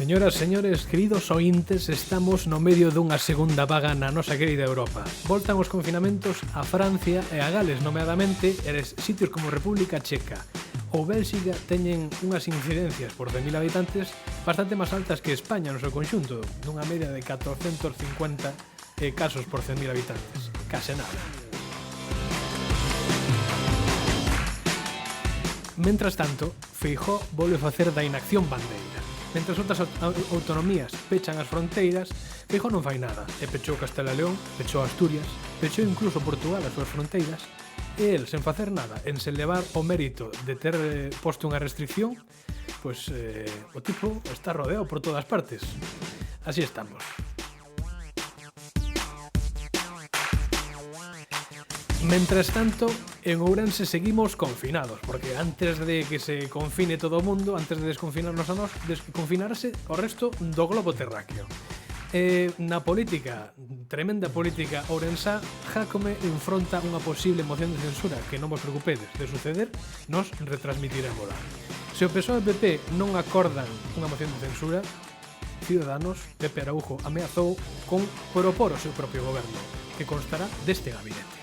Señoras, señores, queridos ointes, estamos no medio dunha segunda vaga na nosa querida Europa. Voltan os confinamentos a Francia e a Gales, nomeadamente, eres sitios como República Checa ou Bélxica teñen unhas incidencias por 100.000 habitantes bastante máis altas que España no seu conxunto, dunha media de 450 casos por 100.000 habitantes. Case nada. Mentras tanto, Feijóo volve facer da inacción bandeira. Mentre outras autonomías pechan as fronteiras, Feijóo non fai nada. E pechou Castela e León, pechou Asturias, pechou incluso Portugal as súas fronteiras, e el, sen facer nada, en se levar o mérito de ter posto unha restricción, pois o tipo está rodeado por todas partes. Así estamos. Mentres tanto, en Ourense seguimos confinados, porque antes de que se confine todo o mundo, antes de desconfinarnos a nós, desconfinarse o resto do globo terráqueo. Na política, tremenda política ourensá, Jácome enfronta unha posible moción de censura que non vos preocupedes, de suceder, nos retransmitirémola. Se o PSOE e o PP non acordan unha moción de censura, Ciudadanos, Pepe Araújo ameazou con propor o seu propio goberno, que constará deste gabinete.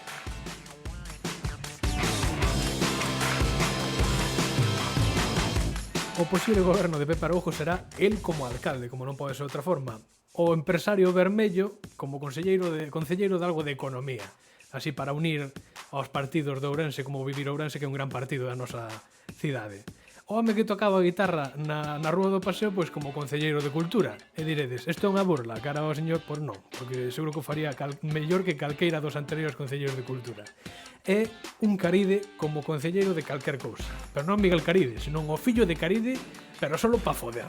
O posible goberno de Pepe Araújo será el como alcalde, como non pode ser outra forma. O empresario Vermello como concelleiro de algo de economía. Así para unir aos partidos de Ourense como Vivir Ourense, que é un gran partido da nosa cidade. O home que tocaba a guitarra na rúa do paseo, pois como concelleiro de cultura. E diredes, isto é unha burla, cara ao señor, pois non, porque seguro que o faría mellor que calqueira dos anteriores concelleiros de cultura. É un Caride como concelleiro de calquer cousa. Pero non Miguel Caride, senón o fillo de Caride, pero solo pa foder.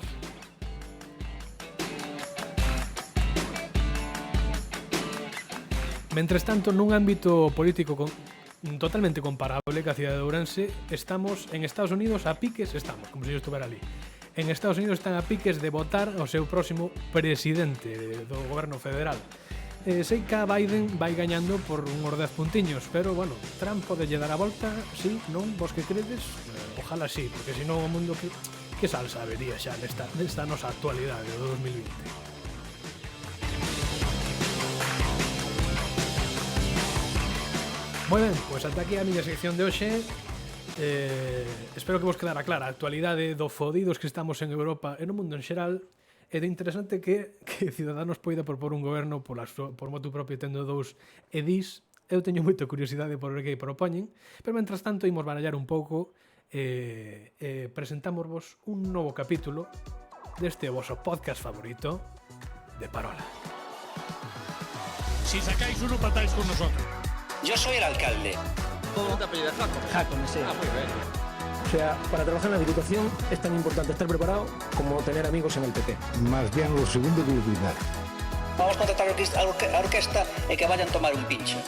Mentres tanto, nun ámbito político totalmente comparable que a cidade de Ourense, estamos en Estados Unidos a piques, como se yo estuviera ali. En Estados Unidos están a piques de votar o seu próximo presidente do goberno federal. Sei que a Biden vai gañando por uns 10 puntiños, pero, bueno, Trump pode lle dar a volta, sí, non? Vos que credes? Ojalá sí, porque senón o mundo que salsa vería xa nesta nosa actualidade do 2020. Moi ben, pois ata aquí a miña sección de hoxe. Espero que vos quedara clara a actualidade do fodidos que estamos en Europa e no mundo en xeral. É de interesante que Ciudadanos poida propor un goberno por motu propio tendo dous edís. Eu teño moita curiosidade por ver que propoñen, pero mentras tanto imos barallar un pouco e presentámosvos un novo capítulo deste vosso podcast favorito de Parola. Si sacáis uno, patáis con nosotros. Yo soy el alcalde. ¿Cómo te apellidas? Jácome, sí. Ah, muy bien. O sea, para trabajar en la Diputación es tan importante estar preparado como tener amigos en el PP. Más bien lo segundo que lo primero. Vamos a contratar a orquesta y que vayan a tomar un pincho.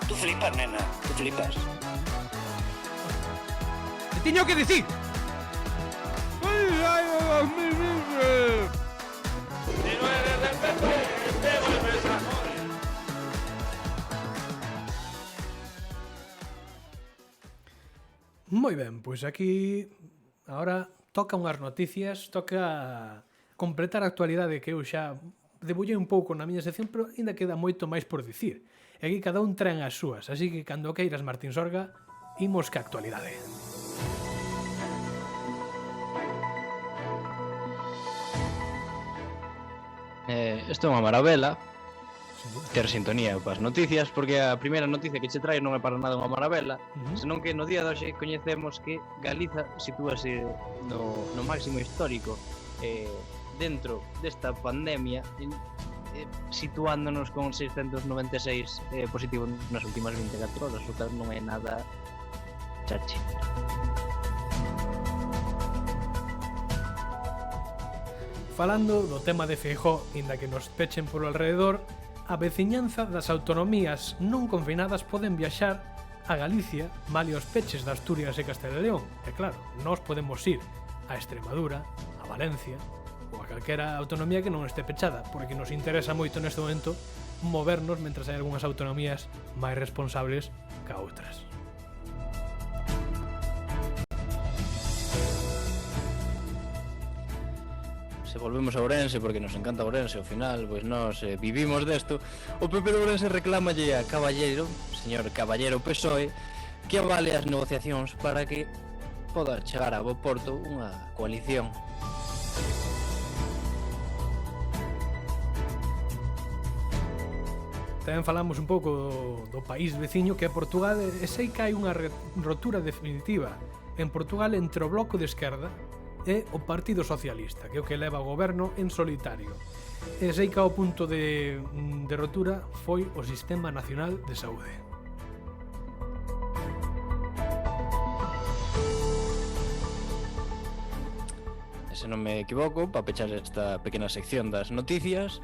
Tú flipas, nena, tú flipas. ¡Te tengo que decir! Moi ben, pois aquí agora toca unhas noticias, toca completar a actualidade que eu xa debullei un pouco na miña sección, pero ainda queda moito máis por dicir. E aquí cada un traen as súas, así que cando queiras, Martín Sorga, imos ca actualidade. Isto é unha maravela ter sintonía coas noticias, porque a primeira noticia que che trae non é para nada unha maravela, senón que no día de hoxe coñecemos que Galiza sitúase no máximo histórico dentro desta pandemia, situándonos con 696 positivos nas últimas 24 horas, o que non é nada chachi. Falando do tema de Feijóo, inda que nos pechen polo alrededor, a veciñanza das autonomías non confinadas poden viaxar a Galicia, malia os peches de Asturias e Castela e León. E claro, nós podemos ir a Extremadura, a Valencia ou a calquera autonomía que non este pechada, porque nos interesa moito neste momento movernos mentras hai algunhas autonomías máis responsables que outras. se volvemos a Ourense, porque nos encanta Ourense, ao final, pois nós vivimos desto, o PP de Ourense reclámalle a Caballero, señor Caballero PSOE, que avale as negociacións para que poda chegar a bo porto unha coalición. Tamén falamos un pouco do país veciño que é Portugal, e sei que hai unha rotura definitiva en Portugal entre o bloco de esquerda e o Partido Socialista, que é o que leva o goberno en solitario. E sei que ao punto de rotura foi o Sistema Nacional de Saúde. Se non me equivoco, para pechar esta pequena sección das noticias,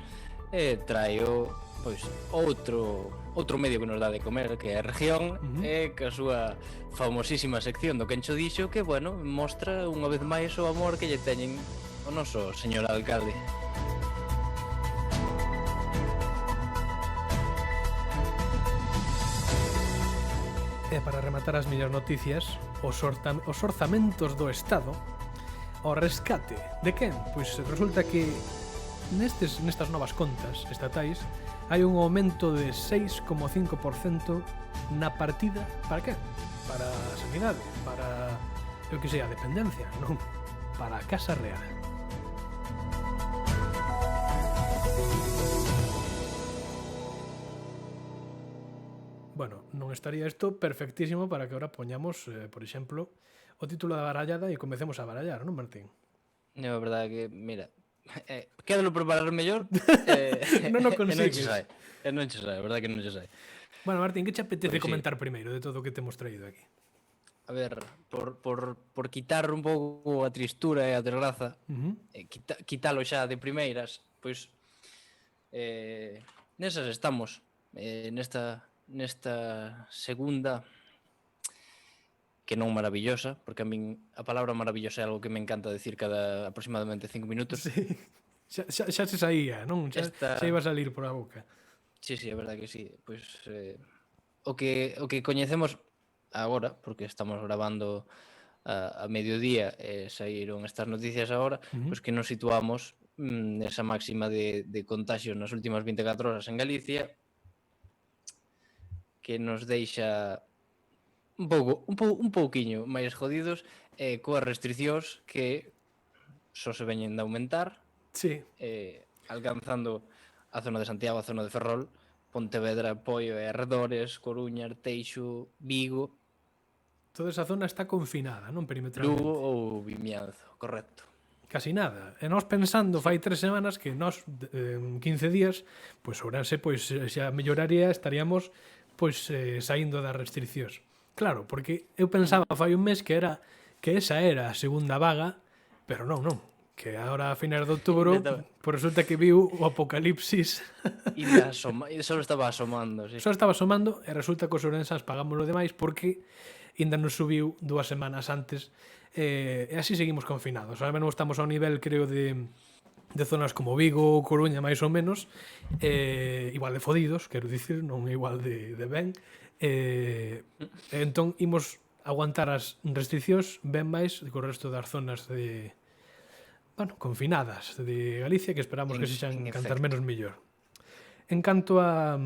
traio pois outro medio que nos dá de comer, que é a Región, e que a súa famosísima sección do Quencho Dixo, que, bueno, mostra unha vez máis o amor que lle teñen o noso señor alcalde. E para rematar as mellores noticias, os orzamentos do Estado, o rescate de quen? Pois resulta que nestas novas contas estatais hai un aumento de 6,5% na partida para que? Para a sanidade, para, eu que sei, a dependencia, non? Para a Casa Real. Bueno, non estaría isto perfectísimo para que ahora poñamos, por exemplo, o título da barallada e comecemos a barallar, non, Martín? É verdade que, mira, quédalo preparar mellor, non o consigues. E non che sai, a verdade que non che sai. Bueno, Martín, que che apetece Pois sí. comentar primeiro de todo o que temos traído aquí? A ver, por quitar un pouco a tristura e a desgraza, quitalo xa de primeiras, pois nesas estamos, nesta segunda, que non maravillosa, porque a min a palabra maravillosa é algo que me encanta decir cada aproximadamente 5 minutos. Sí. Xa se saía, non? Xa iba a salir por a boca. Sí, é verdade que sí. Pois o que coñecemos agora, porque estamos grabando a mediodía e saíron estas noticias agora, pois que nos situamos nesa máxima de contagio nas últimas 24 horas en Galicia, que nos deixa un pouquiño máis jodidos, coas restriccións que só se veñen de aumentar, sí. Alcanzando a zona de Santiago, a zona de Ferrol, Pontevedra, Poio e arredores, Coruña, Arteixo, Vigo. Toda esa zona está confinada, non perimetralmente. Lugo ou Vimianzo, correcto. Casi nada. E nós pensando fai 3 semanas que nós, en 15 días, pois Ourense, pois xa melloraría, estaríamos pois saindo das restriccións. Claro, porque eu pensaba fai un mes que esa era a segunda vaga, pero non. Que agora a finais de outubro pois resulta que viu o apocalipsis. E só estaba asomando, sí. Só estaba asomando e resulta que os ourensans pagamos lo demais porque ainda nos subiu 2 semanas antes e así seguimos confinados. Ahora mesmo estamos a un nivel, creo, de zonas como Vigo ou Coruña, máis ou menos, igual de fodidos, quero dicir, non igual de ben. Entón, imos aguantar as restriccións ben máis que o resto das zonas confinadas de Galicia, que esperamos que sexan cantar menos mellor. En canto a,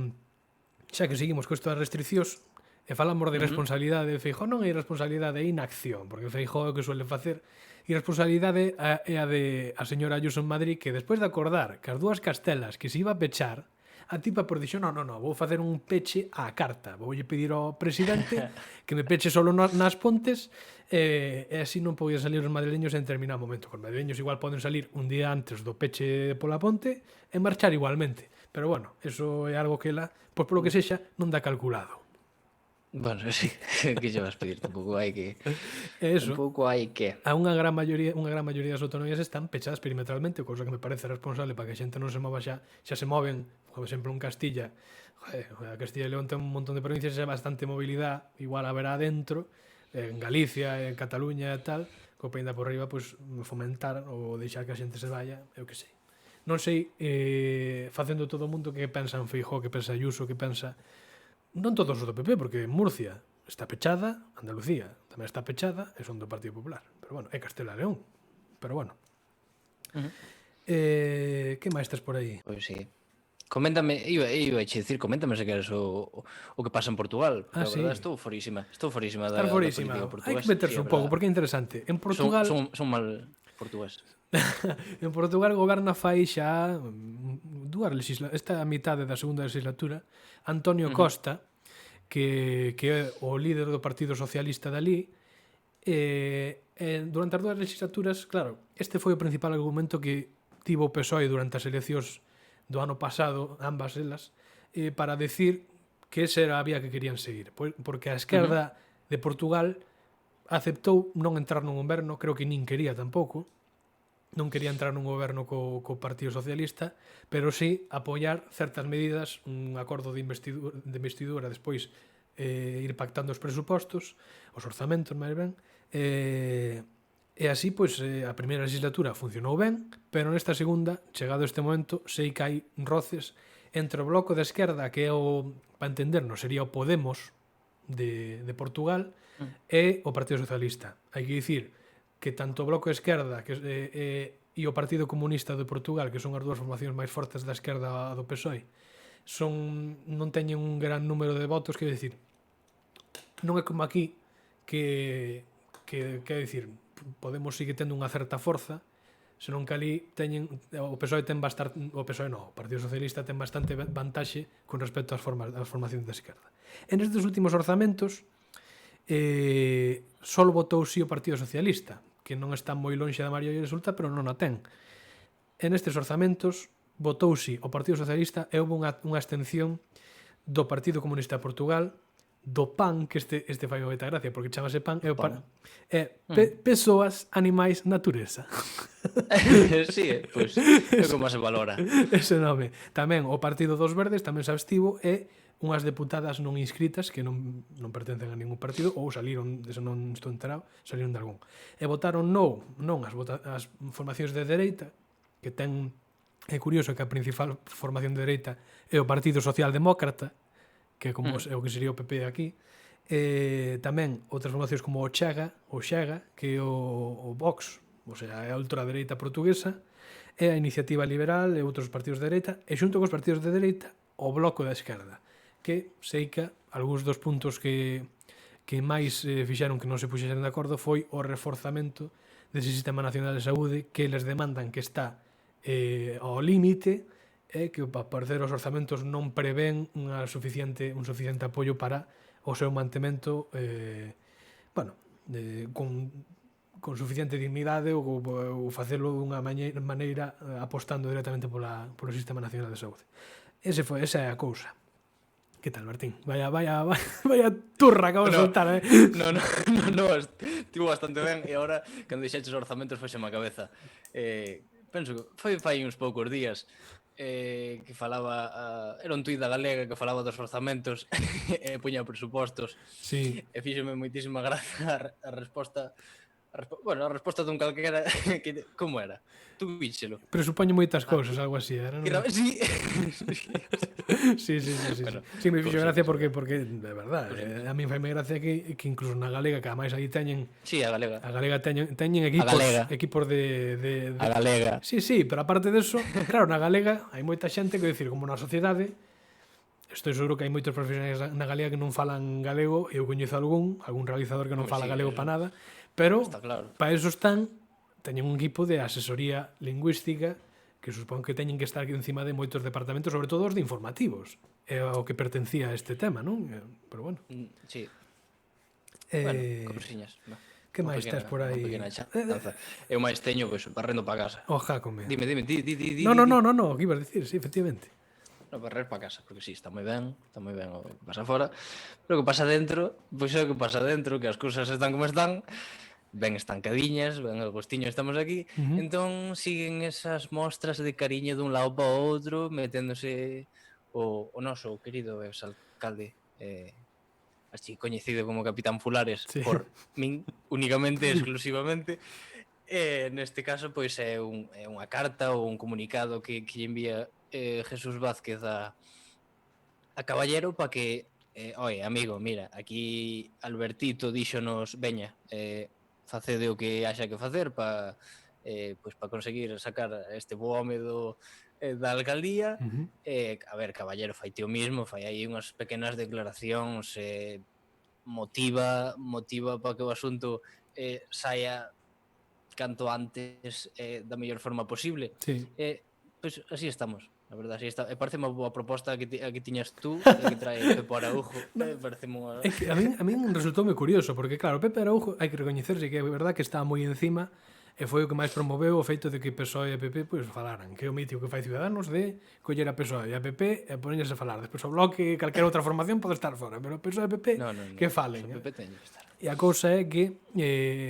xa que seguimos con isto das restriccións, e falamos de responsabilidade de Feijóo, non hai responsabilidade de inacción, porque Feijóo é o que suele facer, e a responsabilidade é a de a señora Ayuso en Madrid, que despois de acordar que as dúas castelas que se iba a pechar, a tipa por dixo, non, vou facer un peche á carta, voulle pedir ao presidente que me peche solo nas Pontes, e así non podían salir os madrileños en determinado momento. Os madrileños igual poden salir un día antes do peche pola Ponte e marchar igualmente, pero bueno, eso é algo que ela, pois polo que sexa, non dá calculado. Bueno, sí, que lle vas pedir, tampouco hai que... Eso. Tampouco hai que... A unha gran maioría das autonomías están pechadas perimetralmente, cousa que me parece responsable para que a xente non se mova xa se moven, por exemplo, en Castilla. A Castilla e León ten un montón de provincias e bastante mobilidade, igual haberá dentro, en Galicia, en Cataluña e tal, co peinda por riba, pois fomentar ou deixar que a xente se vaya, eu que sei. Non sei, facendo todo o mundo que pensa en Feijóo, que pensa Ayuso, que pensa... Non todos os do PP, porque Murcia está pechada, Andalucía tamén está pechada, e son do Partido Popular. Pero bueno, é Castela e León. Pero bueno. Que máis tes por aí? Pois sí. Coméntame, iba a dicir, coméntame se queres o que pasa en Portugal, porque a Sí. verdade estou forísima da Estar forísima. política Hai portuguesa. que meterse Sí, é un pouco, verdade. porque é interesante. En Portugal, Son mal portugués. en Portugal goberna fai xa esta mitade da segunda legislatura Antonio Costa, que é o líder do Partido Socialista dali. Durante as dúas legislaturas, claro, este foi o principal argumento que tivo o PSOE durante as eleccións do ano pasado, ambas elas, para decir que esa era a vía que querían seguir. Porque a esquerda de Portugal aceptou non entrar nun goberno, creo que nin quería tampouco, non quería entrar nun goberno co Partido Socialista, pero sí apoiar certas medidas, un acordo de investidura, despois ir pactando os presupostos, os orzamentos, máis ben, e así, pois, a primeira legislatura funcionou ben, pero nesta segunda, chegado este momento, sei que hai roces entre o bloco de esquerda, que é o, para entendernos, sería o Podemos de Portugal, e o Partido Socialista. Hai que dicir que tanto o bloco de esquerda e o Partido Comunista de Portugal, que son as dúas formacións máis fortes da esquerda do PSOE, non teñen un gran número de votos, quero dicir, non é como aquí que quero dicir, Podemos sigue tendo unha certa forza, senón que ali o PSOE ten bastante, o Partido Socialista ten bastante vantaxe con respecto ás formacións de esquerda. En estes últimos orzamentos só votou si o Partido Socialista, que non está moi lonxe da maioría absoluta, pero non a ten. En estes orzamentos votou si o Partido Socialista e houve unha abstención do Partido Comunista de Portugal, do PAN, que este fai moita gracia, porque chamase PAN, é o PAN. Persoas, animais, natureza. Sí, pois é como se valora. Ese nome. Tamén o Partido dos Verdes tamén se abstivo e unhas deputadas non inscritas que non pertencen a ningún partido ou saliron, eso non estou enterado, saliron de algún. E votaron non as formacións de dereita, que ten, é curioso que a principal formación de dereita é o Partido Socialdemócrata, que é como o que sería o PP aquí. Tamén outras formacións como o Chega, que é o Vox, ou sea, é a ultradereita portuguesa, e a Iniciativa Liberal e outros partidos de dereita, e xunto cos partidos de dereita o Bloco da Esquerda, que seica algúns dos puntos que máis fixeron que non se puxesen de acordo foi o reforzamento dese Sistema Nacional de Saúde, que les demandan que está ao límite, e que, ao parecer, os orzamentos non prevén un suficiente apoio para o seu mantemento con suficiente dignidade ou facelo dunha maneira apostando directamente polo Sistema Nacional de Saúde. Esa é a cousa. Que tal, Martín? Vaya turra que vamos a soltar, No, estivo bastante ben, e agora, cando dixeches os orzamentos, foxeme a cabeza. Penso que fai uns poucos días que falaba, era un tuit da Galega que falaba dos orzamentos e puña presupostos. Sí. E fíxome moitísima gracia a resposta. A resposta dun calquera que, como era? Tú víxelo. Presupoño moitas cousas, algo así, era, non? Sí. Sí. Bueno, sí, me fixo gracia porque de verdade, a mí faime gracia que incluso na Galega, que ademais aí teñen... Sí, a Galega. A Galega teñen equipos de... A Galega. Sí, pero aparte deso, claro, na Galega hai moita xente que decir, como na sociedade, estou seguro que hai moitos profesionais na Galega que non falan galego, eu coñezo algún realizador que non fala galego para nada, pero claro. Para eso teñen un equipo de asesoría lingüística que supón que teñen que estar aquí encima de moitos departamentos, sobre todo os de informativos, é ao que pertencía este tema, non? Pero bueno. Sí. Bueno, cousiñas. Que máis tes por aí? Eu máis teño, pois, barrendo para casa. Oja, come. Dime, di. No, que ibas a dicir, sí, efectivamente. No, barrer para casa, porque sí, está moi ben o que pasa fora, pero o que pasa dentro, pois é o que pasa dentro, que as cousas están como están, ben estancadiñas, ben agostiño estamos aquí, entón siguen esas mostras de cariño dun lado para o outro, meténdose o noso querido exalcalde, así coñecido como Capitán Fulares, sí, por min, únicamente, exclusivamente. Neste caso, pois é unha carta ou un comunicado que envía Jesús Vázquez a Caballero para que, oi, amigo, mira, aquí Albertito díxonos, veña, facede o que haxa que facer para pois para conseguir sacar este bo home da alcaldía. A ver, Caballero fai o mismo, fai aí unhas pequenas declaracións, motiva para que o asunto saia canto antes da mellor forma posible. Sí. Pois así estamos. A verdade, así está. Parece unha boa proposta que tiñas tú, que trae Pepe Araújo. Parece unha... É que a min resultoume curioso, porque claro, Pepe Araújo hai que recoñecerse que é verdad que está moi encima e foi o que máis promoveu o feito de que PSOE e PP pois falaran, que é o mítico que fai Ciudadanos de coller a PSOE e a PP e poñerse a falar. Despois o Bloque, calquera outra formación pode estar fora, pero PSOE e PP que falen. O PP teño que estar. E a cousa é que,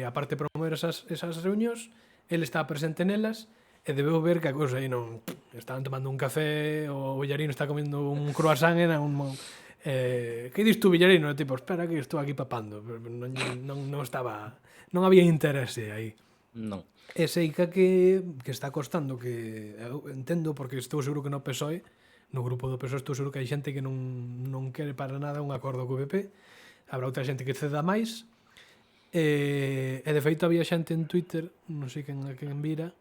aparte de promover esas reunións, ele está presente nelas e debeu ver que a cousa aí non... Estaban tomando un café, o Villarino está comendo un croissant, era un... que dis tú, Villarino? E tipo, espera que estou aquí papando. Non estaba... Non había interese aí. Non. E seica que está costando, que eu entendo, porque estou seguro que no PSOE, no grupo do PSOE estou seguro que hai xente que non quere para nada un acordo co PP, habrá outra xente que ceda máis, e de feito había xente en Twitter, non sei quen vira,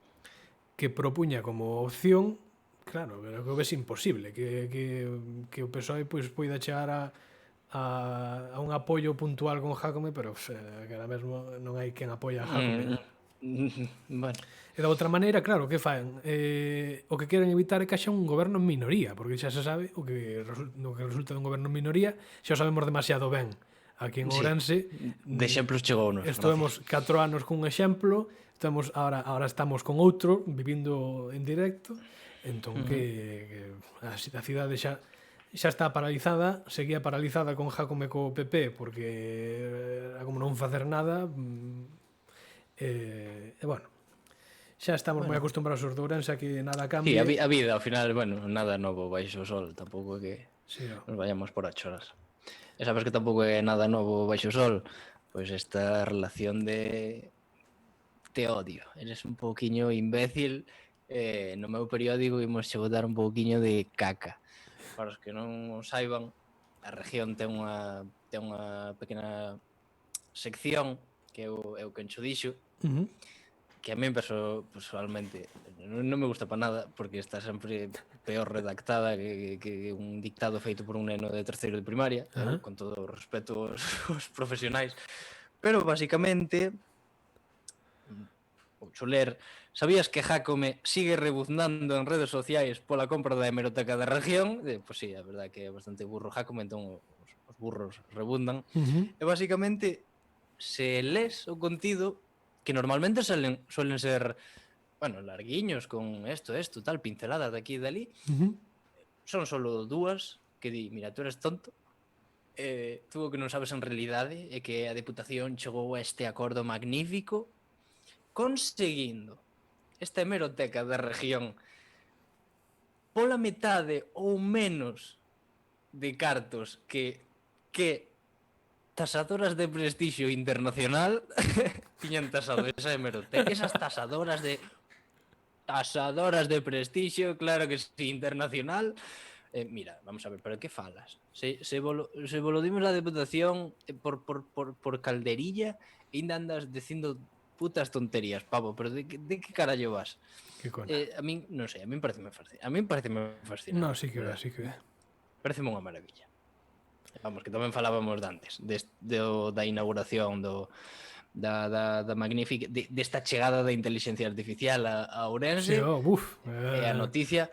que propuña como opción, claro, pero que o ves imposible, que o PSOE pois poida chegar a un apoio puntual con Jácome, pero que ahora mesmo non hai quen apoia a Jácome. Bueno. E da outra maneira, claro, que fan? O que queren evitar é que haxa un goberno en minoría, porque xa se sabe o que resulta dun goberno en minoría, xa o sabemos demasiado ben. Aquí en Ourense... De exemplos chegounos. Estuvemos 4 anos cun exemplo, ahora estamos con outro, vivindo en directo, entón que a cidade xa está paralizada, seguía paralizada con Jácome co PP, porque era como non facer nada, bueno, xa estamos moi acostumbrados aos de Ourense a que nada cambie. Sí, a vida, ao final, bueno, nada novo baixo o sol, tampouco é que nos vayamos por a chorar. E sabes que tampouco é nada novo baixo o sol, pois esta relación de odio. Eres un pouquiño imbécil, no meu periódico imos che botar un pouquiño de caca. Para os que non o saiban, a región ten unha pequena sección que é o que enxo dixo, que a mí personalmente non me gusta para nada, porque está sempre peor redactada que un dictado feito por un neno de terceiro de primaria, con todo o respeto aos profesionais. Pero, basicamente, vou ler, sabías que Jácome sigue rebuznando en redes sociais pola compra da hemeroteca da región? Pois sí, a verdade que é bastante burro Jácome, entón os burros rebundan. E, basicamente, se lees o contido, que normalmente suelen ser, bueno, larguiños con esto, tal, pinceladas de aquí e de ali, son solo dúas que di, mira, tú eres tonto, tú o que non sabes en realidade é que a Deputación chegou a este acordo magnífico conseguindo esta hemeroteca da región pola metade ou menos de cartos que tasadoras de prestixio internacional tiñan tasado esa hemeroteca. Esas tasadoras de prestixio, claro que sí, internacional. Mira, vamos a ver, pero que falas? Se volo dimos a Deputación por calderilla e ainda andas dicindo putas tonterías, pavo, pero de que carallo vas? A min, non sei, a min pareceme fascinante. No, sí que ve. Pareceme unha maravilla. Vamos, que tamén falábamos de antes, da inauguración da magnífica, desta chegada da inteligencia artificial a Ourense. Sí, E a noticia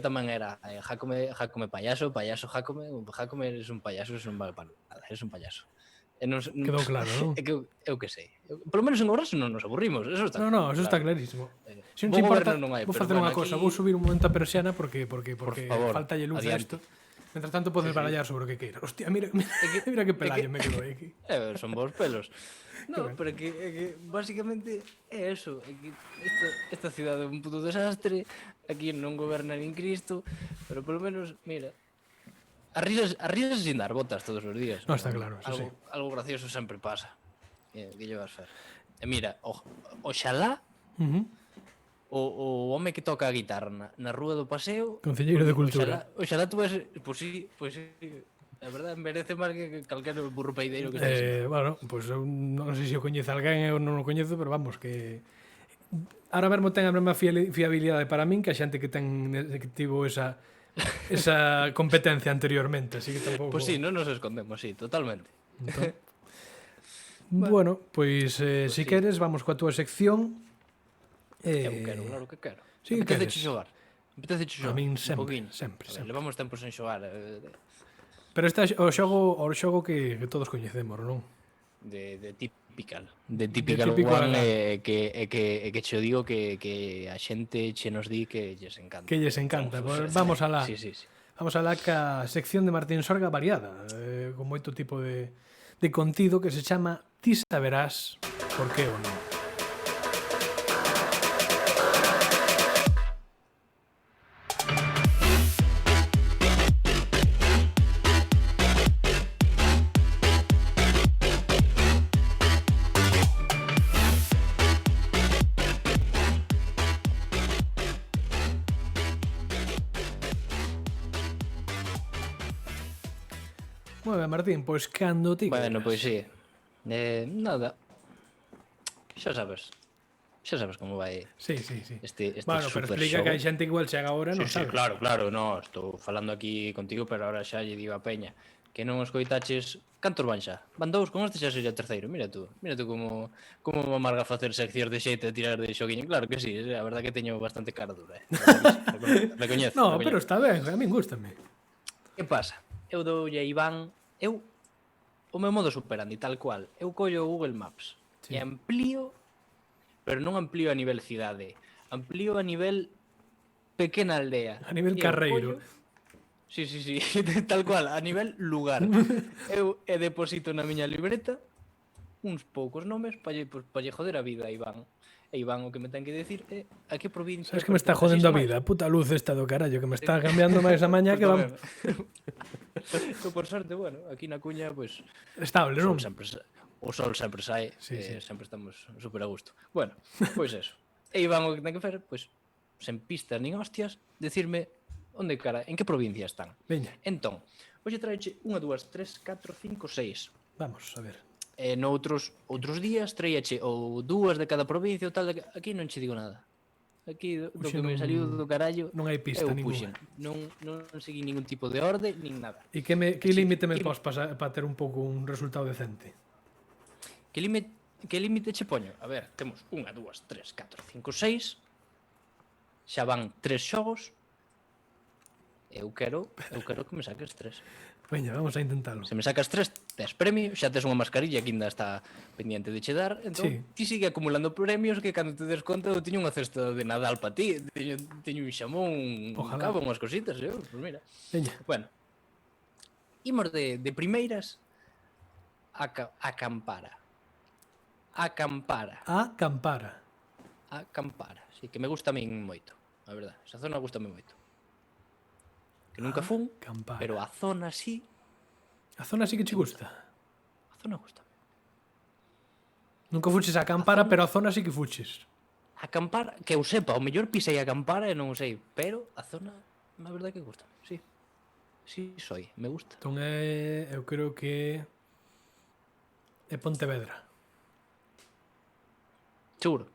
tamén era Jácome payaso, Jácome eres un payaso, eres un vale para nada, eres un payaso. Quedou claro, non? Eu que sei. Por lo menos en Ourense non nos aburrimos, eso está. No, eso está clarísimo. Se non te importa, vou facer unha cosa, vou subir un momento a persiana porque falta lle luz a isto. Mientras tanto podes barallar sobre o que queiras. Hostia, mira que pelayo me quedo aquí. Son vos pelos. No, pero que basicamente é eso. Esta cidade é un puto desastre. Aquí non goberna nin Cristo. Pero polo menos, mira, arrisas sin dar botas todos os días. No, está claro, eso sí. Algo gracioso sempre pasa. Que llevas fer. E mira, oxalá o home que toca a guitarra na rúa do paseo, Concelleiro de Cultura. Oxalá tú ves, pois sí, a verdade merece máis que calquera burro peideiro que está. Bueno, pois eu non sei se o coñece alguén ou non o coñezo, pero vamos, que ahora mesmo ten a mesma fiabilidade para min que a xente que tivo esa competencia anteriormente, así que tampouco... Pois sí, non nos escondemos, sí, totalmente. Entón, bueno, pois si queres vamos coa túa sección. Eu quero, claro que quero. Sí que Apetece queres. xogar. Apetece xogar. A min un sempre, poquinho. sempre, A ver, sempre. levamos tempo sen xogar Pero este é o xogo que todos coñecemos, non? de typical. De typical typical, one que che digo que a xente che nos di que lles encanta. Que lles encanta. Entón, Pois vamos alá. Sí, sí, sí. Vamos alá ca sección de Martín Sorga variada, con moito tipo de contido que se chama Ti saberás por que ou non. Moi ben, Martín, pois cando ti Bueno, queiras. pois sí. Nada. Xa sabes como vai Sí, sí, sí. este Bueno, pero super explica xogo. que hai xente que igual chega agora e non Sí, sabe. claro, no, estou falando aquí contigo, pero ahora xa lle digo a peña que non os coitaches. Cantos van xa? Van dous, con este xa sería terceiro. Mira tú como me amarga facer seccións de xeito de tirar de xoguiño. Claro que sí, a verdad que teño bastante cara dura, recoñezo. No, pero está ben, a min gústame. Que pasa? Eu doulle a Iván, o meu modo superandi, tal cual. Eu collo o Google Maps Sí. e amplío, pero non amplío a nivel cidade, amplío a nivel pequena aldea. A nivel E eu carreiro. Sí, tal cual, a nivel lugar. Eu deposito na miña libreta uns poucos nomes para lle joder a vida a Iván. E Iván o que me ten que decir é a que provincia... Sabes que me está jodendo a vida, puta luz esta do carallo, que me está cambiando máis a mañá que vamos... Eu, por sorte, bueno, aquí na cuña, pois... Estable, non? O sol sempre sae, Sí, sí. sempre estamos super a gusto. Bueno, pois eso. E Iván o que ten que fer, pois, sen pistas nin hostias, decirme onde cara, en que provincia están. Veña, Entón, hoxe traeche 1, 2, 3, 4, 5, 6. vamos, a ver. E noutros días traíache ou dúas de cada provincia ou tal, aquí non che digo nada. Aquí do Puxe que me non- saliu do carallo, non hai pista eu ninguna. puxen. Non segui ningún tipo de orde, nin nada. E que límite me que- pos para ter un pouco un resultado decente? Que límite che poño? A ver, temos 1, 2, 3, 4, 5, 6. Xa van 3 xogos. Eu quero que me saques 3. Veña, vamos a intentalo. Se me sacas 3, tes premio, xa tes unha mascarilla que ainda está pendiente de che dar, entón Sí. ti sigue acumulando premios que cando te des conta eu teño unha cesta de Nadal para ti, teño un xamón, un Ojalá. cabo, unhas cositas, pues mira. Veña, Bueno, imos de primeiras a Campara. A Campara. Sí, que me gusta a min moito, a verdade. Esa zona gustame moito. Que nunca fun, Campara. pero a zona sí, A zona sí que che gusta. a zona gusta. Nunca fuches a Campara, pero a zona sí que fuches. Acampar, que eu sepa, o mellor pisei a acampar e non o sei, pero a zona, na verdade que gusta, sí. Sí, me gusta. Entón eu creo que é Pontevedra. Seguro.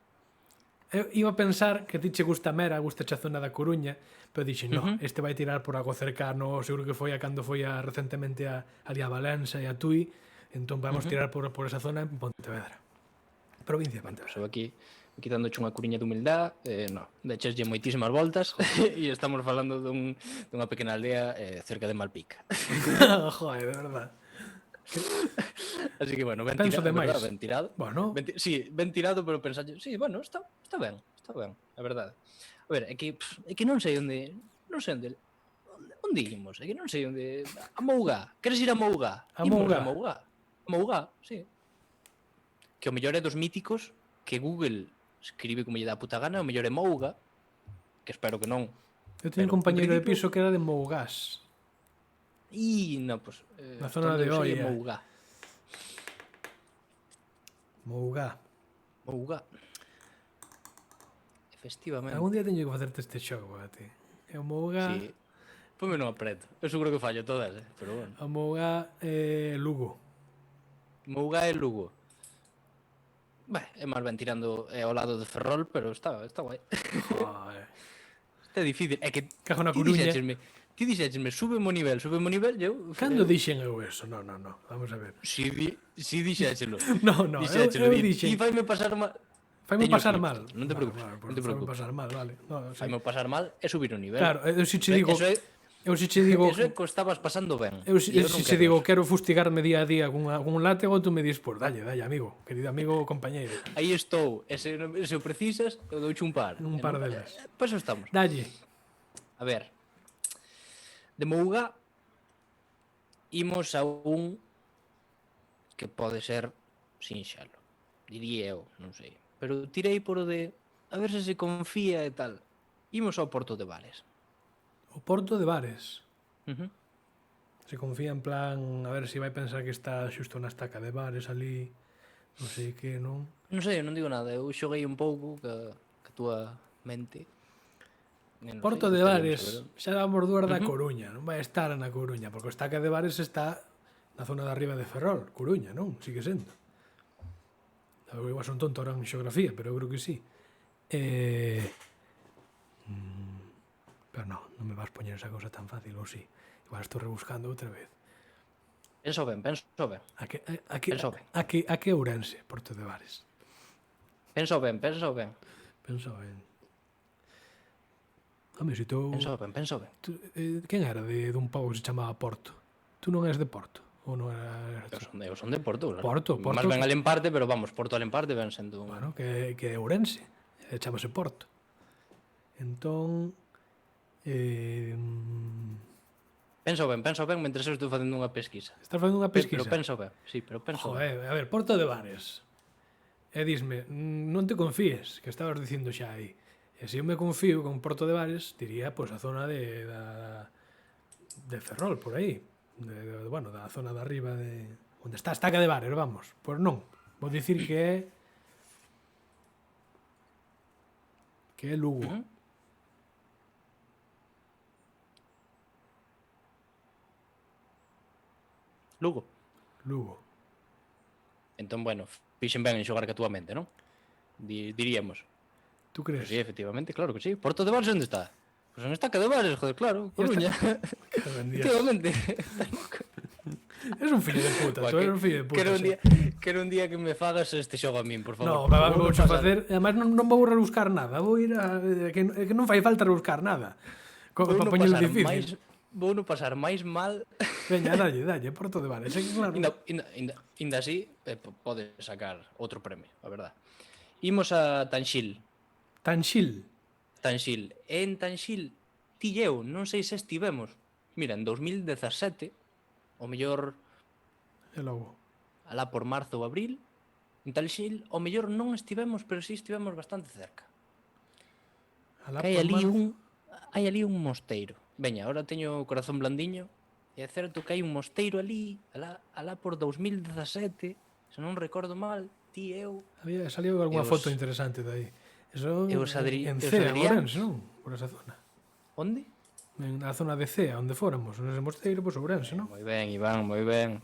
Eu iba a pensar que a ti che gusta Mera, gusta a zona da Coruña, pero dixen, no, este vai tirar por algo cercano, seguro que foi a cando foi recentemente ali a Valença e a Tui, entón vamos tirar por esa zona en Pontevedra. Provincia de Pontevedra. So aquí quitándoche unha curiña de humildade, no, decheslle moitísimas voltas e estamos falando dunha pequena aldea cerca de Malpica. Joder, de verdad. Así que, bueno, ben Penso tirado, demais. verdad, ben tirado. Bueno, Sí, ben tirado, pero pensalle, sí, bueno, está ben, a verdade. A ver, é que non sei onde imos, é que non sei onde... A Mougá, queres ir a Mougá? A Imos Mougá. Mougá, sí. Que o mellor é dos míticos que Google escribe como lle dá a puta gana, o mellor é Mouga, que espero que non. eu teño un pero, compañeiro de en principio- piso que era de Mougás. No, pues... Na zona de Oia. Mougá. Mougá. Efectivamente. Algún día teño que facerte este xogo a ti. É o Mougá, Sí. Ponme no apreto. Eu seguro que fallo todas, pero bueno. o Mougá Lugo. Mougá e Lugo. É máis ben tirando ao lado de Ferrol, pero está guai. Joder. Está difícil. É que Cago na Coruña. Ti dixéchesme, súbeme o nivel, eu... Cando dixen eu eso? No, vamos a ver. Si dixéchelo. No, Dixéchelo. eu dixen. E faime pasar mal. Faime Teño pasar clip, mal. non te preocupes, non te Faime preocupes. pasar mal, vale. No, sí. Faime pasar mal é subir o nivel. Claro, eu si che digo... Eu si che digo... Eso é que o estabas pasando ben. Eu si non che quero digo eso. quero fustigarme día a día con un látigo, tú me dis, pues dalle, amigo, querido amigo, compañeiro. Aí estou, e se o precisas, eu douche un par. Un par delas. Pois eso estamos. Dalle. A ver. De Mouga imos a un que pode ser sinxalo. Diría eu, non sei. Pero tirei por o de a ver se confía e tal. Imos ao Porto de Bares. O Porto de Bares. Uh -huh. Se confía en plan, a ver se vai pensar que está xusto na estaca de Bares ali, non sei que, non? Non sei, eu non digo nada. Eu xoguei un pouco que a túa mente. Non Porto sei, de estaremos Bares, a ver. xa damos dúas da Coruña, non vai estar na Coruña, porque o estaca de Bares está na zona de arriba de Ferrol, Coruña, non? Sigue sendo. Eu igual son tonto ahora en xeografía, pero eu creo que sí. Pero non me vas poñer esa cousa tan fácil, ou sí. Igual estou rebuscando outra vez. Penso ben. A que Ourense, Porto de Bares? Penso ben. Penso ben. Home, se tú... Penso ben. Quen era dun pobo que se chamaba Porto? Tú non és de Porto? Ou non era... Eu son de Porto. Porto. Más ben Alemparte, pero vamos, Porto Alemparte ven sendo un... Bueno, que é Ourense. Chamase Porto. Entón... Penso ben, mentre eu estou facendo unha pesquisa. Estás facendo unha pesquisa? Pero penso ben, sí, pero penso ben. Joder, a ver, Porto de Bares. E disme, non te confíes, que estabas dicindo xa aí. E se eu me confío con Porto de Bares, diría, pois, a zona de Ferrol, por aí. Bueno, da zona de arriba de... Onde está a estaca de Bares, vamos. Pois non. Vou dicir que é Lugo. Lugo. Entón, bueno, fixen ben en xogar ca túa mente, non? Diríamos. Tú crees? Pues sí, efectivamente, claro que sí. Porto de Bares onde está? Pues en estaca de Bares, joder, claro. Coruña. Efectivamente. Es un fillo de puta, tú eres un fillo de puta. Quero un día que me fagas este xogo a min, por favor. No, vou a facer... Además, non vou rebuscar nada. Vou ir a... Que non fai falta rebuscar nada. Para poñelo difícil. Vou non pasar máis mal. Veña, dalle, Porto de Bares. Claro. Inda así, pode sacar outro premio, a verdad. Imos a Tanxil. Tanxil. En Tanxil, ti e eu, non sei se estivemos. Mira, en 2017, o mellor... E logo. Alá por marzo ou abril, en Tanxil, o mellor non estivemos, pero sí estivemos bastante cerca. Hai ali un mosteiro. Veña, ahora teño o corazón blandiño. E é certo que hai un mosteiro ali, alá por 2017, se non recordo mal, ti e eu... Saliu algunha foto interesante de aí. Eso en Cea, Ourense, non? Por esa zona. Onde? En a zona de Cea, onde fóramos. Nese mosteiro, pois Ourense, non? Moi ben, Iván, moi ben.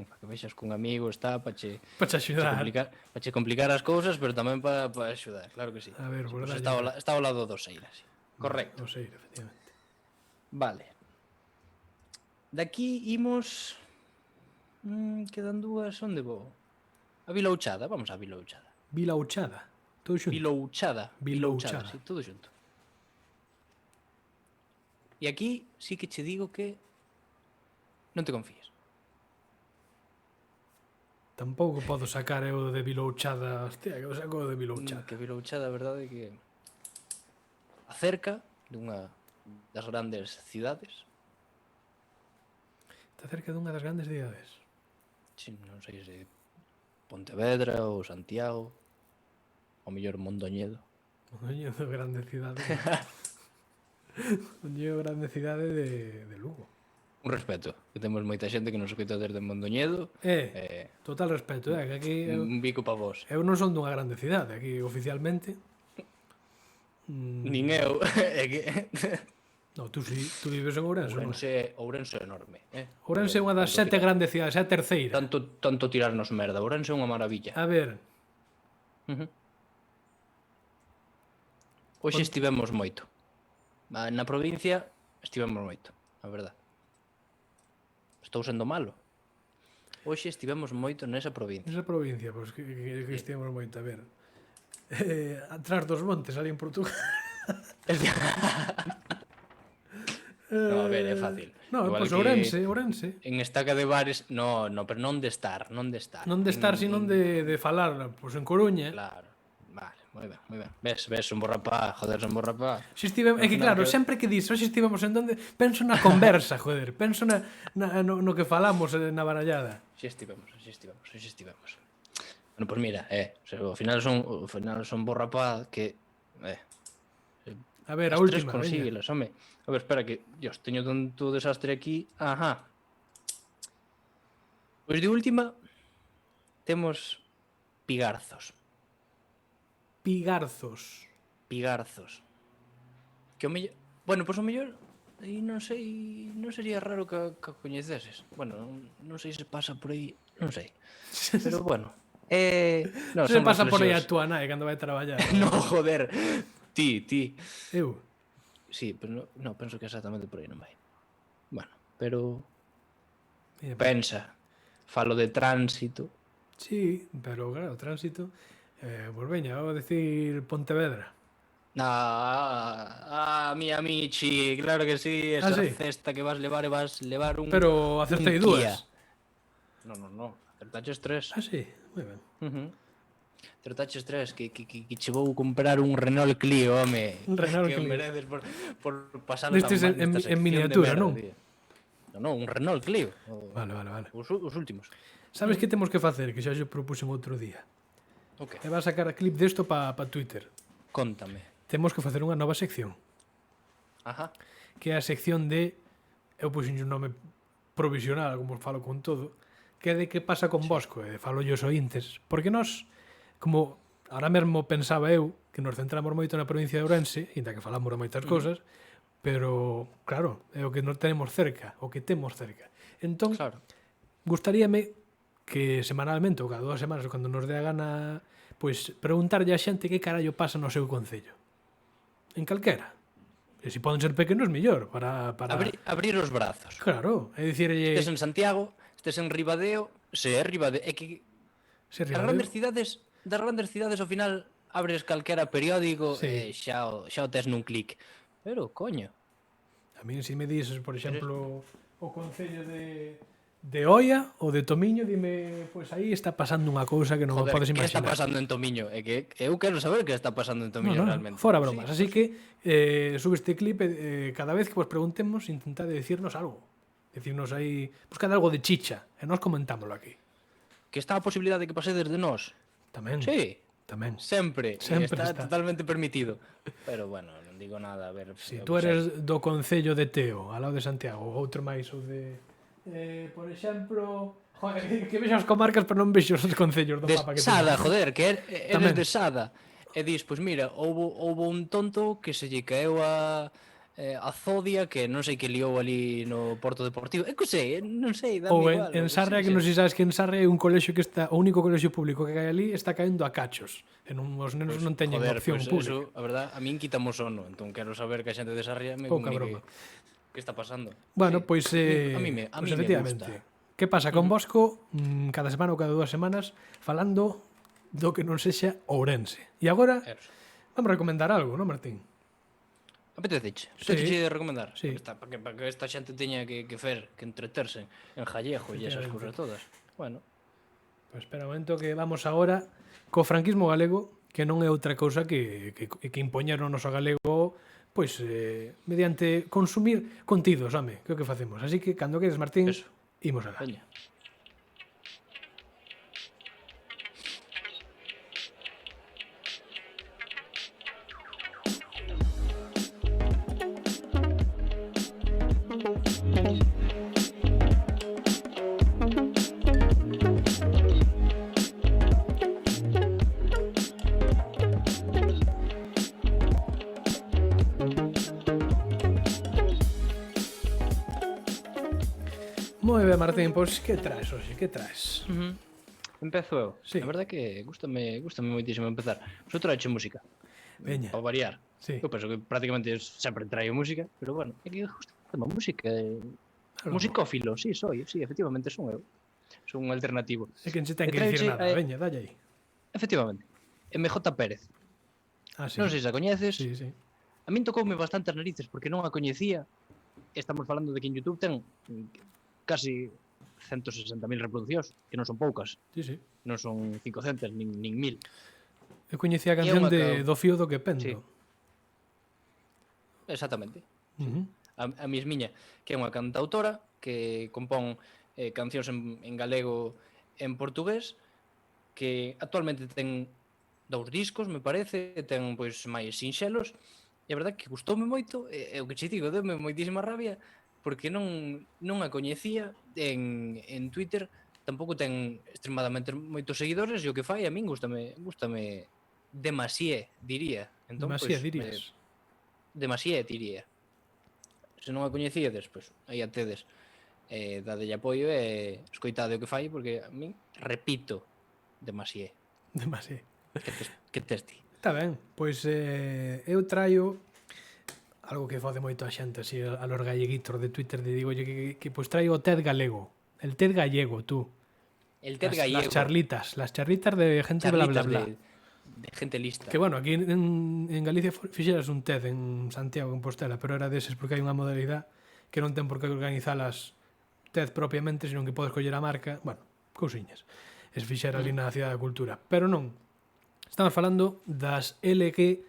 Para que vexas cun amigo está, para che axudar. Para che complicar as cousas, pero tamén para axudar, claro que sí. A ver, pues está ao lado do Seira, sí. Correcto. O Seira, efectivamente. Vale. Daqui imos... quedan dúas, onde vou? A Vilouchada, vamos a Vilouchada. Vilouchada, todo xunto. Vilouchada, sí, todo xunto. E aquí sí que che digo que non te confíes. Tampouco podo sacar eu de Vilouchada, hostia, que o saco de Vilouchada. Que Vilouchada, a verdade, que acerca dunha das grandes cidades. Está cerca dunha das grandes cidades. Sí, non sei se Pontevedra ou Santiago, ou mellor Mondoñedo. Mondoñedo, grande cidade. Mondoñedo, grande cidade de Lugo. Un respeto, que temos moita xente que nos escoita desde Mondoñedo. Total respeto, que aquí... Un bico pa vos. Eu non son dunha grande cidade, aquí oficialmente. Nin eu, é que... No, tú sí, tú vives en Ourense, non? Ourense é enorme, Ourense é unha das 7 grandes cidades, é a terceira. Tanto tirarnos merda, Ourense é unha maravilla. A ver, Hoxe estivemos moito. Na provincia estivemos moito, a verdad. Estou sendo malo. Hoxe estivemos moito nesa provincia. Esa provincia, pois que estivemos moito a ver. Atrás dos montes, ali en Portugal. No, a ver, é fácil. No, Igual pois que Ourense. En estaca de bares, no, pero non de estar. Non de estar, sino de falar, pois en Coruña. Claro. Vale, moi ben. Ves, un bo rapaz, joder, son bo rapaz. É que claro, sempre que dis, hoxe estivemos en donde, penso na conversa, joder, penso no que falamos na barallada. Hoxe estivemos. Bueno, pois mira, ao final son bo rapaz que A ver, a as tres última, consíguelas, home. A ver, espera que, Dios, teño tanto desastre aquí. Ajá. Pois de última temos pigarzos. Pigarzos. Que o mellor, bueno, pois o mellor aí non sei, non sería raro que coñeceses. Bueno, non sei se pasa por aí, non sei. Pero bueno, no, Se son pasa por aí a reflexións. túa nai cando vai traballar. No, joder. Ti. Eu. Sí, pero no, penso que exactamente por aí non vai. Bueno, pero Mira, pensa, falo de tránsito. sí, pero claro, tránsito. Pois veña, vou decir Pontevedra. Mi amici, claro que sí, esa sí? cesta que vas levar un Pero acertei un dúas. Kia. No, acertaches tres. Sí, moi ben. Acertaches tres, que che vou comprar un Renault Clio, home. Un Renault que Clio. mereces por pasar Destes tan mal en nesta sección miniatura, de merda, non? tío. No, un Renault Clio. Vale. Os últimos. Sabes que temos que facer? Que xa xo propuxen outro día. Ok, E va a sacar a clip desto pa Twitter. contame. Temos que facer unha nova sección. Ajá. Que é a sección de... Eu puxen un nome provisional, como falo con todo, que é de que pasa con Bosco, e falo yo ointes. Porque nós, como ahora mesmo pensaba eu, que nos centramos moito na provincia de Ourense, inda que falamos de moitas cousas, pero, claro, é o que nos tenemos cerca, o que temos cerca. Entón, Claro. gustaríame que semanalmente, ou cada 2 semanas, ou cando nos dé a gana, pois preguntarlle a xente que carallo pasa no seu concello. En calquera. E se poden ser pequenos, mellor, para... Abrir os brazos. Claro, é dicirlle... Estes en Santiago, estes en Ribadeo, se é Ribadeo, é que Se das grandes cidades ao final abres calquera periódico Sí. e xa o tes nun clic. Pero, coño, A mí, se me dices, por exemplo, o concello de Oia ou de Tomiño, dime, pois aí está pasando unha cousa que non joder, podes que está imaginar. pasando en Tomiño? É que eu quero saber que está pasando en Tomiño realmente. Fora bromas. Así que sube este clip cada vez que vos preguntemos intentad de decirnos algo. Decirnos aí, buscad algo de chicha e nós comentámoslo aquí. Que está a posibilidade de que pasedes de nós? Tamén. Sí, Tamén. sempre Sempre está está. totalmente permitido. Pero bueno, non digo nada, a ver. Si eu tú que sei. eres do concello de Teo, ao lado de Santiago, ou outro máis ou de por exemplo, joder, que vexo as comarcas pero non vexo os concellos do De mapa que Sada, teño. joder, que eres Tamén. de Sada. E dis, pois mira, houbo un tonto que se lle caeu a Zodia, que non sei que liou ali no Porto Deportivo. Que sei, non sei, dame Ou igual. en Sarria, que non sei se sabes que en Sarria é un colexio que está, o único colexio público que cae ali está caendo a cachos. E non, os nenos non teñen Joder, opción pues pública. eso, a verdad, a min quítamo sono. Entón quero saber que a xente de Sarria me Pouca comunique broma. que está pasando. Bueno, Sí. pois a mí pois me efectivamente. gusta. Que pasa con Bosco cada semana ou cada 2 semanas falando do que non sexa Ourense. E agora Eso. vamos a recomendar algo, non, Martín? Apeteceche? Sí. Apeteceche de recomendar? Sí. Para que esta xente teña que entreterse en Jallejo e esas cousas todas. Bueno, Pois espera un momento que vamos agora co franquismo galego, que non é outra cousa que impoñer o noso galego pois mediante consumir contidos, home, que é o que facemos. Así que cando queres, Martín, Eso. imos alá. veña. Moi ben, Martín, pois que traes hoxe? Que traes? Empezo eu. Sí. A verdade que gústame moitísimo empezar. Vos traeche música. Veña. Para variar. Sí. Eu penso que prácticamente sempre traio música, pero bueno, é que gústame a música. Claro. Musicófilo, sí, efectivamente son eu. Son un alternativo. É que non se ten E que dicir traeche, nada. Veña, dalle aí. Efectivamente. MJ Pérez. Ah, sí. Non sei se a coñeces. Sí, sí. A min tocoume bastantes narices porque non a coñecía. Estamos falando de que en YouTube ten casi 160.000 reproduccións, que non son poucas. Sí, sí. Non son 500 nin 1000. Eu coñecía a E é canción unha do fío do que pendo. Sí. Exactamente. Uh -huh. A Mismiña, que é unha cantautora que compón cancións en galego e en portugués, que actualmente ten 2 discos, me parece, ten pois máis sinxelos, e a verdade que gustoume moito, e o que che digo, deume moitísima rabia, porque non a coñecía en Twitter, tampouco ten extremadamente moitos seguidores, e o que fai a min gústame demasié, diría. Entón, Demasié, pois, dirías. Demasié, diría. Se non a coñecíades, pois aí a tedes. Dadelle apoio e escoitade o que fai, porque a min, repito, demasié. Demasié. Que tes ti? Está ben, pois eu traio algo que fode moito a xente así a los galleguitos de Twitter, de digo que pois traio o TED galego, el TED gallego, tú. El TED gallego. Las charlitas de gente bla bla bla. De gente lista. Que bueno, aquí en Galicia fixeras un TED en Santiago, en Compostela, pero era deses porque hai unha modalidade que non ten por que organizalas TED propiamente, senón que podes coller a marca, bueno, cousiñas. Es fixera ali na Cidade da Cultura, pero non. Estamos falando das LG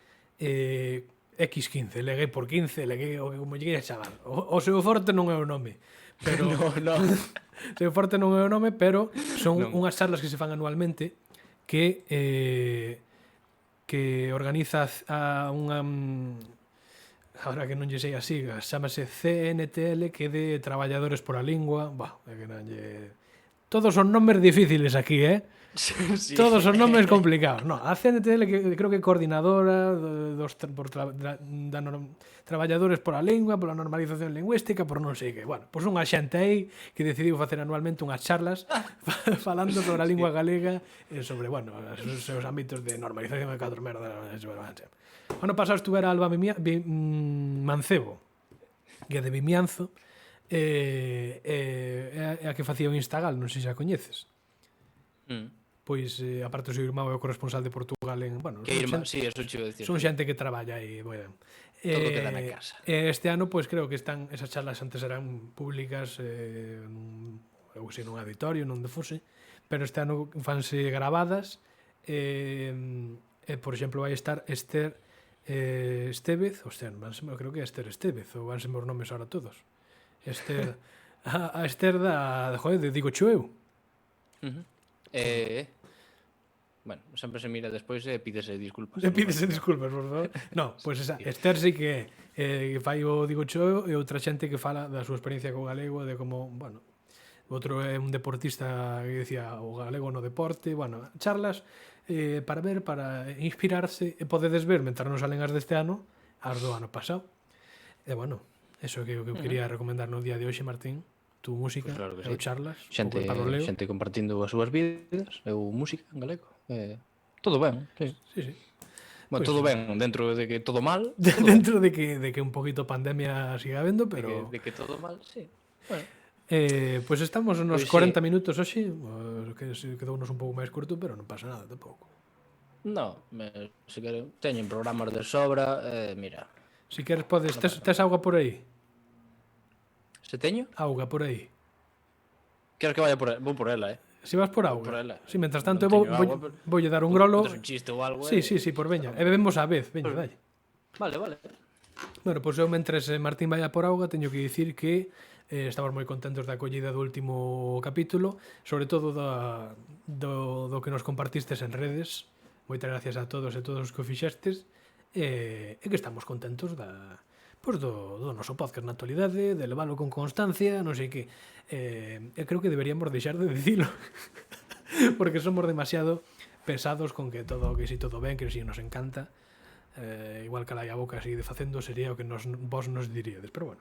X15, LG por 15, LG o como lle queira chamar. O seu forte non é o nome, pero no. seu forte non é o nome, pero son Non. unhas charlas que se fan anualmente que organiza a unha agora que non lle sei as siglas, chámase CNTL, que é de Traballadores por a Lingua. Bah, é que non lle... Todos son nomes difíciles aquí, Sí. Todos son nomes complicados. No, a CNTL que creo que é coordinadora Traballadores por a Lingua, pola normalización lingüística, por non sei que. Bueno, pois unha xente aí que decidiu facer anualmente unhas charlas falando sobre a lingua galega e sobre, bueno, os seus ámbitos de normalización de 4 merdas. O ano pasado estuvera Alba Mancebo, que é de Vimianzo, a que facía o Instagal, non sei se a coñeces. Pois, aparte o seu irmão é o corresponsal de Portugal en... Bueno, Que irmán, sí, eso che vou dicir. son xente que traballa aí, bueno. Todo queda na casa. Este ano, pois creo que están esas charlas antes eran públicas eu sei, nun auditorio, non de fose, pero este ano fanse gravadas por exemplo, vai estar Esther Estevez, creo que é Esther Estevez, ou vanse os nomes ahora todos. Esther, a Esther de Digo eu. Bueno, sempre se mira despois e pídese disculpas. Pídese disculpas, por favor. No, pois esa, Esther sí que fai o Digo eu e outra xente que fala da súa experiencia co galego, de como, bueno, outro é un deportista que decía o galego no deporte, bueno, charlas para ver, para inspirarse, e podedes ver, mentre non salen as deste ano, as do ano pasado. E bueno, eso é o que eu quería recomendar no día de hoxe, Martín. Tu música, Pues claro que eu sí. charlas, Xente compartindo as súas vidas, eu música en galego. Todo ben, sí. Sí, sí. Bueno, Pues todo ben, dentro de que todo mal. Dentro de que un poquito pandemia siga habendo, pero... De que todo mal, sí. Bueno. Pois estamos nos Pois 40 sí. minutos hoxe, que quedounos un pouco máis curto, pero non pasa nada tampouco. No, se quero, teñen programas de sobra, mira. Si queres podes, tes auga por aí? Se teño? Auga por aí. Queres que vaya por ela? Vou por ela, Si vas por Vou por auga. ela. Si, mentras tanto, Non teño auga, pero- voulle dar un grolo. Contas un chiste ou algo, Sí, por veña. E bebemos á vez, veña, dalle. Vale. Bueno, pois eu mentres Martín vaya por auga teño que dicir que estamos moi contentos da acollida do último capítulo, sobre todo do que nos compartistes en redes. Moitas gracias a todos e todos os que o fixestes, e que estamos contentos do noso podcast na actualidade, de leválo con constancia, non sei que. Creo que deberíamos deixar de dicilo, porque somos demasiado pesados con que si todo ben, que si nos encanta. Igual que a boca sigue facendo, sería o que vos nos diríades, pero bueno.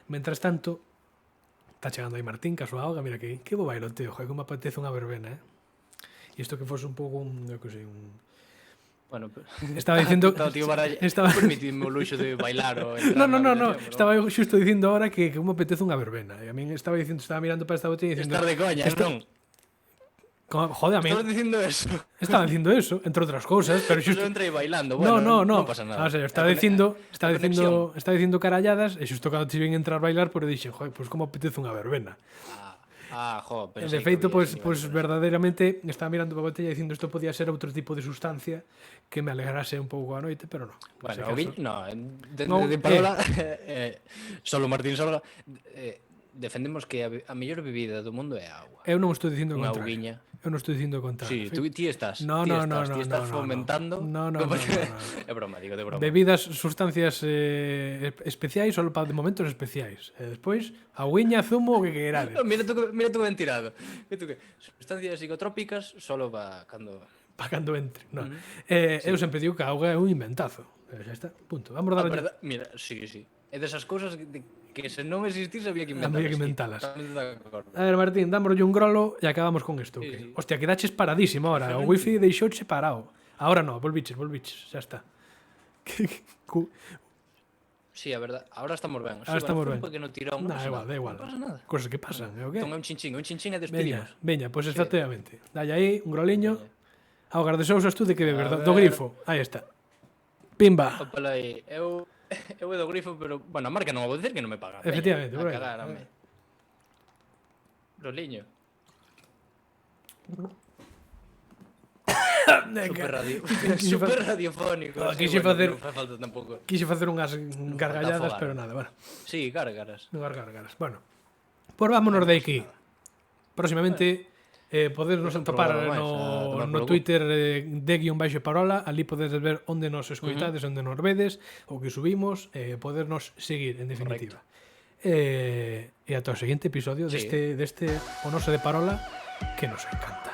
Mentras tanto, está chegando aí Martín, ca súa auga, mira que bo bailoteo, joder, como apetece unha verbena, E isto que fose un pouco un, eu que sei, un... Bueno, pero... Estaba dicindo... Tío Baralla, estaba... permitidme o luxo de bailar ou No, entrar no, na no, no. habitación, Estaba eu xusto dicindo ahora que me apetece unha verbena. E a min estaba mirando para esta botella dicindo... Estar de coña, non? Joder, a mí Estabas dicindo eso. estaba dicindo eso, entre outras cousas, pero Xusto xusto... entrei bailando, No, bueno, no. non pasa nada. O sea, estaba A dicindo conexión. caralladas e xusto cando te ven entrar a bailar, pero dixen, joder, pois como apetece unha verbena. Pero De feito, pois verdadeiramente estaba mirando para a botella dicindo isto podía ser outro tipo de sustancia que me alegrase un pouco a noite, pero non. Bueno, o Guiño, no, No, de parola, solo Martín Sorga, defendemos que a mellor bebida do mundo é a agua. Eu non estou dicindo o Unha contrario. auguiña. Eu non estou dicindo o contrario. Sí, ti estás. No, ti no, estás, no, ti estás no, fomentando. no. É broma, digo de broma. Bebidas, sustancias especiais só para de momentos especiais. E despois, auguiña, zumo, o que querades. Mira tú que ben tirado. Mira tú que sustancias psicotrópicas solo va cando Para cando entre. No. Eu sempre digo que a auga é un inventazo. Xa está, punto. Vamos dar Mira, sí. É desas cousas que se non existise había que inventalas. Había que inventalas. Totalmente de acordo. A ver, Martín, dámoslle un grolo e acabamos con isto. Sí, Okay? sí. Hostia, quedaches paradísimo ahora. O wifi deixouche parado. Ahora no, volviches, xa está. Sí, a verdad. Ahora estamos ben. Ahora estamos ben. Un pequeno tirón. Da igual, da igual. Non pasa nada. Cosas que pasan, é o que? Toma un chinchín e despedimos. Veña, pois exactamente. Dalle aí, un groliño. Augas de sousas tú de que beber, A do ver. grifo. Aí está. Pimba. Opala aí. Eu é do grifo, pero... Bueno, a marca non vou dicir que non me paga. Veña, Efectivamente, a bueno. cagar, home. Roliño. Super radiofónico. Quise facer- Non fai falta tampouco. Quise facer unhas gargalladas, afogar. pero nada, bueno. Sí, gárgaras. Unhas gargaras. Bueno. Pois vámonos de aquí. Próximamente podernos atopar programa máis, a tomar no polo Twitter de_parola, ali podedes ver onde nos escoitades, onde nos vedes, o que subimos, podernos seguir, en definitiva. E ata o seguinte episodio Sí. deste O Noso de Parola, que nos encanta.